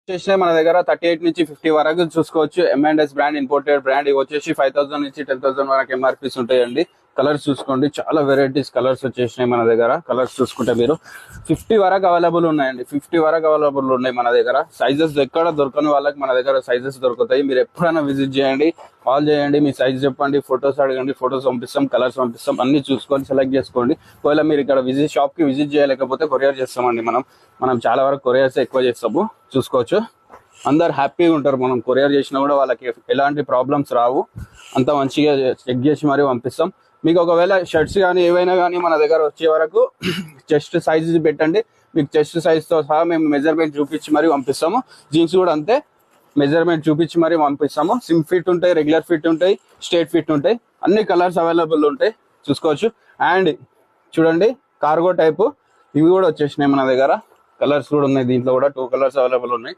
వచ్చేసి మన దగ్గర 38 నుంచి 50 వరకు చూసుకోవచ్చు. M&S brand, imported brand. ఇవి వచ్చేసి 5000 నుంచి 10,000 వరకు ఎంఆర్పీస్ ఉంటాయండి. కలర్స్ చూసుకోండి, చాలా వెరైటీస్ కలర్స్ వచ్చేసినాయి మన దగ్గర. కలర్స్ చూసుకుంటే మీరు 50 వరకు అవైలబుల్ ఉన్నాయండి. 50 వరకు అవైలబుల్ ఉన్నాయి మన దగ్గర. సైజెస్ ఎక్కడ దొరకని వాళ్ళకి మన దగ్గర సైజెస్ దొరుకుతాయి. మీరు ఎప్పుడైనా విజిట్ చేయండి, కాల్ చేయండి, మీ సైజ్ చెప్పండి, ఫొటోస్ అడగండి, ఫొటోస్ పంపిస్తాం, కలర్స్ పంపిస్తాం, అన్ని చూసుకొని సెలెక్ట్ చేసుకోండి. ఒకవేళ మీరు ఇక్కడ షాప్ కి విజిట్ చేయలేకపోతే కొరియర్ చేస్తామండి. మనం చాలా వరకు కొరియర్స్ ఎక్కువ చేస్తాము, చూసుకోవచ్చు. అందరు హ్యాపీగా ఉంటారు. మనం కొరియర్ చేసినా కూడా వాళ్ళకి ఎలాంటి ప్రాబ్లమ్స్ రావు. అంత మంచిగా చెక్ చేసి మరీ పంపిస్తాం. మీకు ఒకవేళ షర్ట్స్ కానీ ఏవైనా కానీ మన దగ్గర వచ్చే వరకు చెస్ట్ సైజ్ పెట్టండి, మీకు చెస్ట్ సైజ్తో సహా మేము మెజర్మెంట్ చూపించి మరీ పంపిస్తాము. జీన్స్ కూడా అంతే, మెజర్మెంట్ చూపించి మరీ పంపిస్తాము. సిమ్ ఫిట్ ఉంటాయి, రెగ్యులర్ ఫిట్ ఉంటాయి, స్ట్రేట్ ఫిట్ ఉంటాయి, అన్ని కలర్స్ అవైలబుల్ ఉంటాయి, చూసుకోవచ్చు. అండ్ చూడండి, కార్గో టైపు ఇవి కూడా వచ్చేసినాయి మన దగ్గర. కలర్స్ కూడా ఉన్నాయి, దీంట్లో కూడా 2 కలర్స్ అవైలబుల్ ఉన్నాయి.